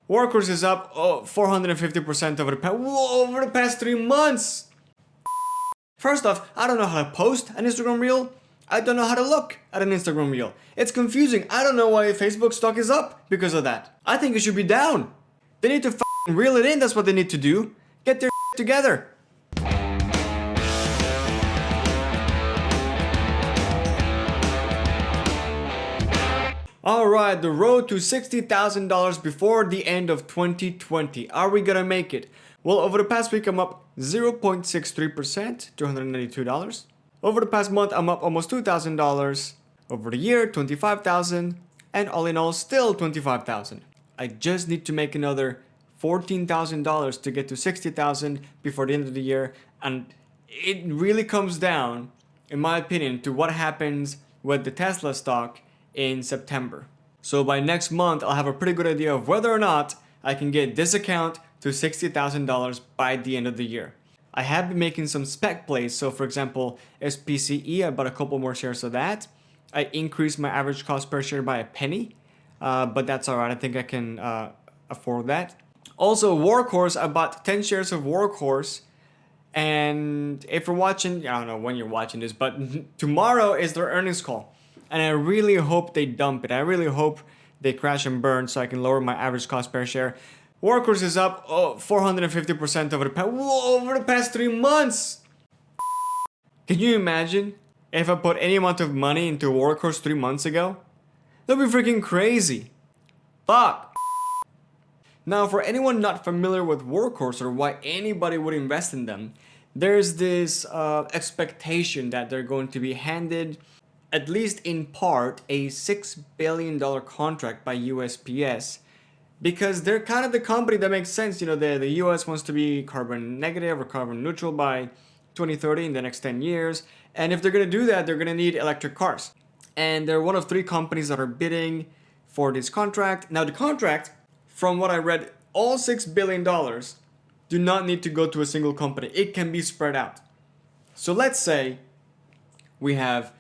Workhorse is up 450% over the past 3 months. First off, I don't know how to post an Instagram reel. I don't know how to look at an Instagram reel. It's confusing. I don't know why Facebook stock is up because of that. I think it should be down. They need to reel it in. That's what they need to do. Get their together. Alright, the road to $60,000 before the end of 2020. Are we gonna make it? Well, over the past week, I'm up 0.63%, $292. Over the past month, I'm up almost $2,000. Over the year, $25,000. And all in all, still $25,000. I just need to make another $14,000 to get to $60,000 before the end of the year. And it really comes down, in my opinion, to what happens with the Tesla stock in September. So by next month, I'll have a pretty good idea of whether or not I can get this account to $60,000 by the end of the year. I have been making some spec plays. So for example, SPCE, I bought a couple more shares of that. I increased my average cost per share by a penny, but that's all right. I think I can afford that. Also, Workhorse, I bought 10 shares of Workhorse. And if you're watching, I don't know when you're watching this, but tomorrow is their earnings call. And I really hope they dump it. I really hope they crash and burn so I can lower my average cost per share. Workhorse is up 450% over the past 3 months. Can you imagine if I put any amount of money into Workhorse 3 months ago? That'd be freaking crazy. Fuck. Now, for anyone not familiar with Workhorse or why anybody would invest in them, there's this expectation that they're going to be handed, at least in part, a $6 billion contract by USPS, because they're kind of the company that makes sense. You know, the US wants to be carbon negative or carbon neutral by 2030 in the next 10 years. And if they're going to do that, they're going to need electric cars. And they're one of 3 companies that are bidding for this contract. Now, the contract, from what I read, all $6 billion do not need to go to a single company. It can be spread out. So let's say we have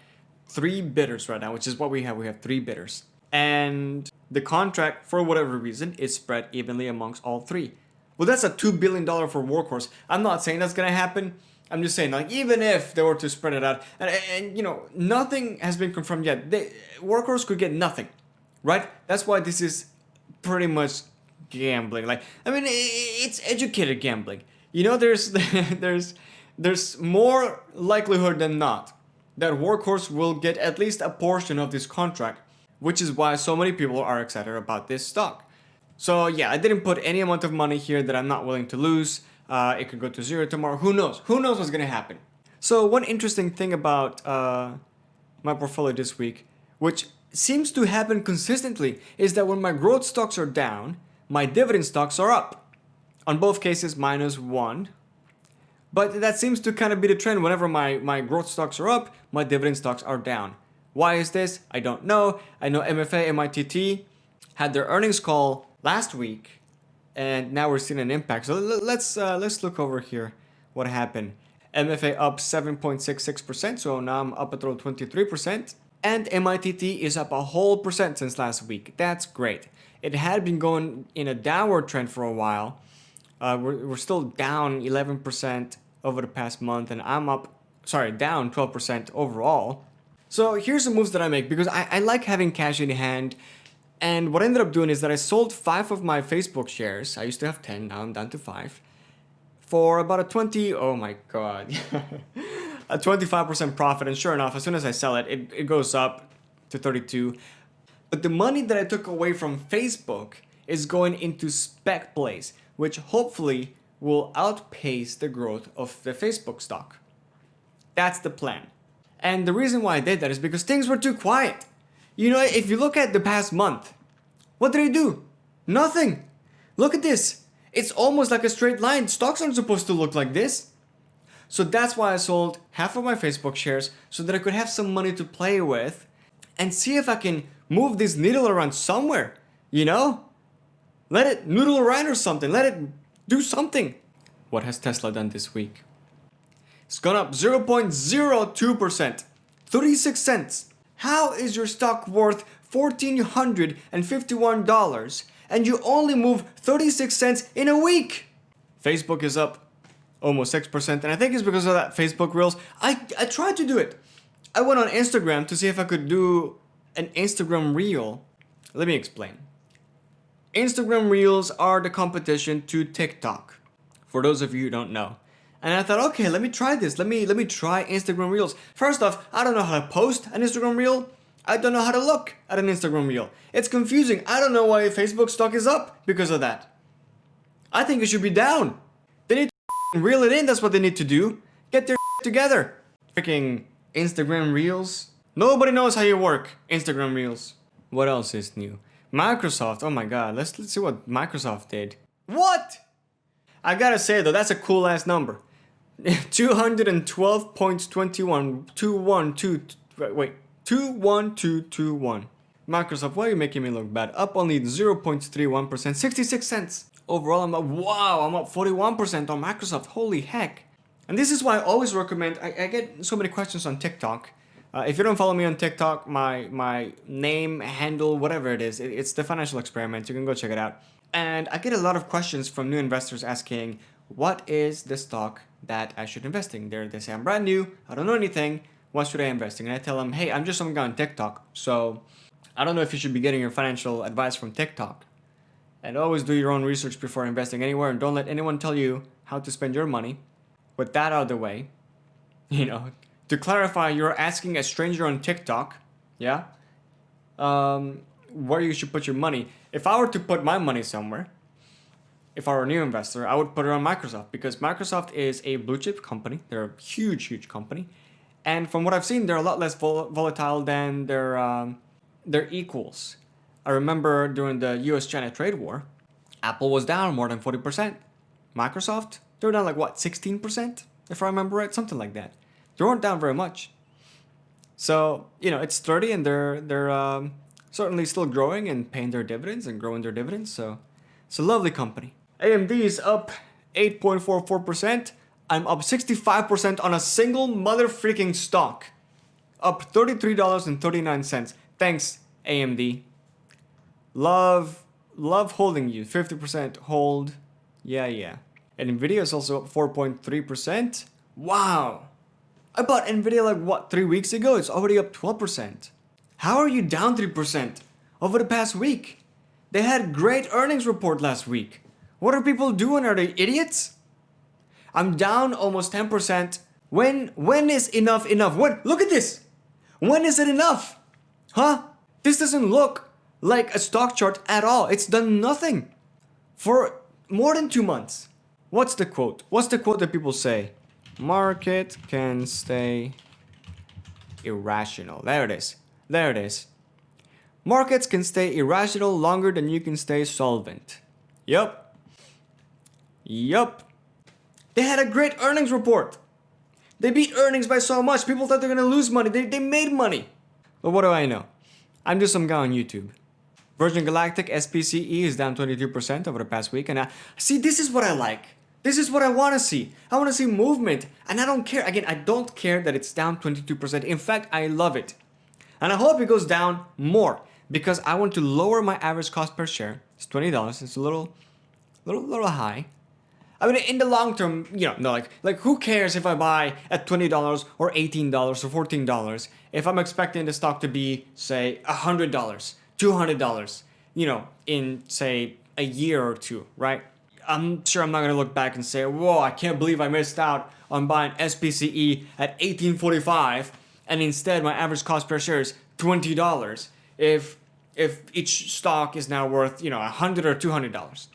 3 bidders right now, which is what we have. We have 3 bidders. And the contract, for whatever reason, is spread evenly amongst all 3. Well, that's a $2 billion for Workhorse. I'm not saying that's going to happen. I'm just saying, like, even if they were to spread it out, and you know, nothing has been confirmed yet. Workhorse could get nothing, right? That's why this is pretty much gambling. Like, I mean, it's educated gambling. You know, there's more likelihood than not that Workhorse will get at least a portion of this contract, which is why so many people are excited about this stock. So yeah, I didn't put any amount of money here that I'm not willing to lose. It could go to 0 tomorrow. Who knows? Who knows what's gonna happen? So one interesting thing about my portfolio this week, which seems to happen consistently, is that when my growth stocks are down, my dividend stocks are up. On both cases, -1. But that seems to kind of be the trend. Whenever my growth stocks are up, my dividend stocks are down. Why is this? I don't know. I know MFA and MITT had their earnings call last week, and now we're seeing an impact. So let's look over here what happened. MFA up 7.66%, so now I'm up a total 23%. And MITT is up a whole percent since last week. That's great. It had been going in a downward trend for a while. We're still down 11% over the past month, and I'm down 12% overall. So here's the moves that I make, because I like having cash in hand. And what I ended up doing is that I sold 5 of my Facebook shares. I used to have 10, now I'm down to 5. For about a 25% profit. And sure enough, as soon as I sell it, it goes up to 32. But the money that I took away from Facebook is going into spec plays, which hopefully will outpace the growth of the Facebook stock. That's the plan. And the reason why I did that is because things were too quiet. You know, if you look at the past month, what did I do? Nothing. Look at this. It's almost like a straight line. Stocks aren't supposed to look like this. So that's why I sold half of my Facebook shares so that I could have some money to play with and see if I can move this needle around somewhere, you know? Let it noodle around or something. Let it do something. What has Tesla done this week? It's gone up 0.02%, 36 cents. How is your stock worth $1,451 and you only move 36 cents in a week. Facebook is up almost 6%, and I think it's because of that Facebook Reels. I tried to do it. I went on Instagram to see if I could do an Instagram Reel. Let me explain. Instagram Reels are the competition to TikTok, for those of you who don't know. And I thought, okay, let me try this. Let me try Instagram Reels. First off, I don't know how to post an Instagram Reel. I don't know how to look at an Instagram Reel. It's confusing. I don't know why Facebook stock is up because of that. I think it should be down. They need to reel it in. That's what they need to do. Get their together. Freaking Instagram Reels. Nobody knows how you work Instagram Reels. What else is new? Microsoft. Oh my god. Let's see what Microsoft did. What? I gotta say though, that's a cool ass number. 212.21 21221. Microsoft, why are you making me look bad? Up only 0.31%, 66 cents. Overall, I'm up 41% on Microsoft. Holy heck. And this is why I always recommend, I get so many questions on TikTok. If you don't follow me on TikTok, my name, handle, whatever it is, it's the Financial Experiment. You can go check it out. And I get a lot of questions from new investors asking, what is the stock that I should invest in? They say, I'm brand new, I don't know anything, what should I invest in? And I tell them, hey, I'm just some guy on TikTok, so I don't know if you should be getting your financial advice from TikTok. And always do your own research before investing anywhere, and don't let anyone tell you how to spend your money. With that out of the way, to clarify, you're asking a stranger on TikTok, yeah, where you should put your money. If I were to put my money somewhere, if I were a new investor, I would put it on Microsoft, because Microsoft is a blue chip company. They're a huge company. And from what I've seen, they're a lot less volatile than their equals. I remember during the US-China trade war, Apple was down more than 40%. Microsoft, they were down like what, 16%? If I remember right, something like that. They weren't down very much. So, it's sturdy, and they're certainly still growing and paying their dividends and growing their dividends. So it's a lovely company. AMD is up 8.44%. I'm up 65% on a single mother freaking stock. Up $33.39. Thanks, AMD. Love holding you. 50% hold. Yeah. And Nvidia is also up 4.3%. Wow. I bought Nvidia 3 weeks ago? It's already up 12%. How are you down 3% over the past week? They had great earnings report last week. What are people doing? Are they idiots? I'm down almost 10%. When is enough? Look at this. When is it enough? Huh? This doesn't look like a stock chart at all. It's done nothing for more than 2 months. What's the quote? What's the quote that people say? Market can stay irrational. There it is. Markets can stay irrational longer than you can stay solvent. Yup. They had a great earnings report. They beat earnings by so much. People thought they were going to lose money. They made money. But what do I know? I'm just some guy on YouTube. Virgin Galactic SPCE is down 22% over the past week. And see, this is what I like. This is what I want to see. I want to see movement. And I don't care. Again, I don't care that it's down 22%. In fact, I love it. And I hope it goes down more, because I want to lower my average cost per share. It's $20. It's a little high. I mean, in the long term, like who cares if I buy at $20 or $18 or $14 if I'm expecting the stock to be, say, $100, $200, in, say, a year or two, right? I'm sure I'm not going to look back and say, whoa, I can't believe I missed out on buying SPCE at $18.45, and instead my average cost per share is $20 if each stock is now worth, $100 or $200.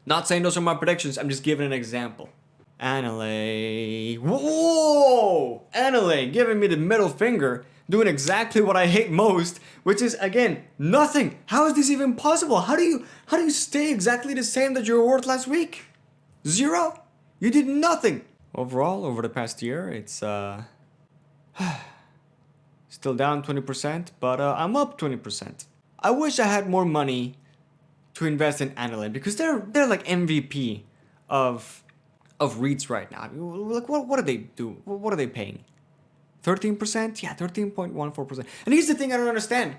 Not saying those are my predictions, I'm just giving an example. Annaly. Whoa! Annaly giving me the middle finger, doing exactly what I hate most, which is, again, nothing. How is this even possible? How do you stay exactly the same that you were worth last week? Zero? You did nothing. Overall, over the past year, it's still down 20%, but I'm up 20%. I wish I had more money to invest in Annaly, because they're like MVP of REITs right now. Like, what do they do? What are they paying? 13%? Yeah, 13.14%. And here's the thing I don't understand.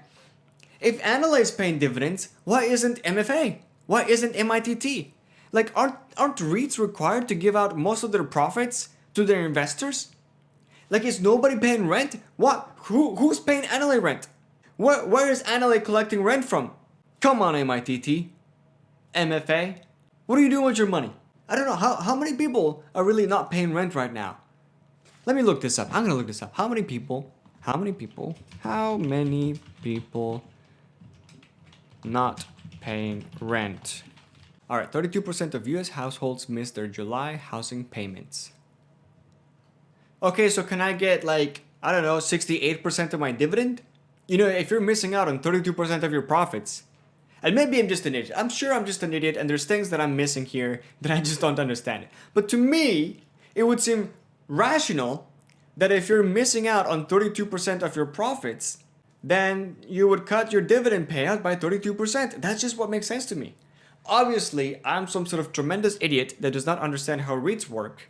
If Annaly is paying dividends, why isn't MFA? Why isn't MITT? Like, aren't REITs required to give out most of their profits to their investors? Like, is nobody paying rent? What? Who's paying Annaly rent? Where is Annaly collecting rent from? Come on, MITT, MFA. What are you doing with your money? I don't know, how many people are really not paying rent right now? Let me look this up. I'm gonna look this up. How many people not paying rent? Alright, 32% of US households miss their July housing payments. Okay, so can I get like, I don't know, 68% of my dividend? You know, if you're missing out on 32% of your profits, and maybe I'm just an idiot. I'm sure I'm just an idiot and there's things that I'm missing here that I just don't understand. But to me, it would seem rational that if you're missing out on 32% of your profits, then you would cut your dividend payout by 32%. That's just what makes sense to me. Obviously, I'm some sort of tremendous idiot that does not understand how REITs work,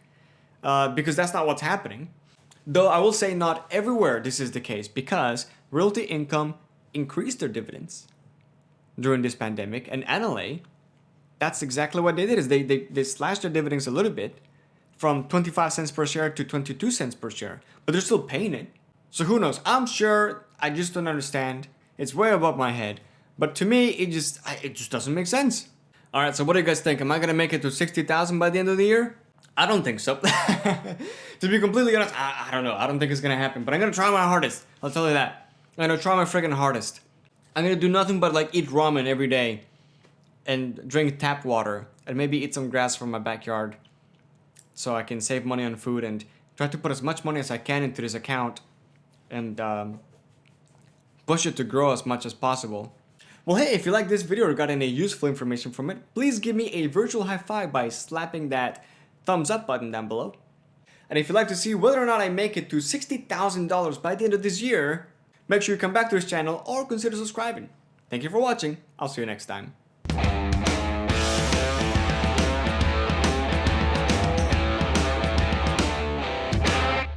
because that's not what's happening. Though I will say not everywhere this is the case, because Realty Income increased their dividends during this pandemic, and Annaly, that's exactly what they did, is they slashed their dividends a little bit from 25 cents per share to 22 cents per share, but they're still paying it. So who knows? I'm sure I just don't understand. It's way above my head, but to me, it just doesn't make sense. All right, so what do you guys think? Am I gonna make it to 60,000 by the end of the year? I don't think so. To be completely honest, I don't know. I don't think it's gonna happen, but I'm gonna try my hardest. I'll tell you that. I'm gonna try my freaking hardest. I'm gonna do nothing but like eat ramen every day and drink tap water and maybe eat some grass from my backyard so I can save money on food and try to put as much money as I can into this account and push it to grow as much as possible. Well, hey, if you like this video or got any useful information from it, please give me a virtual high five by slapping that thumbs up button down below. And if you'd like to see whether or not I make it to $60,000 by the end of this year, make sure you come back to this channel or consider subscribing. Thank you for watching. I'll see you next time.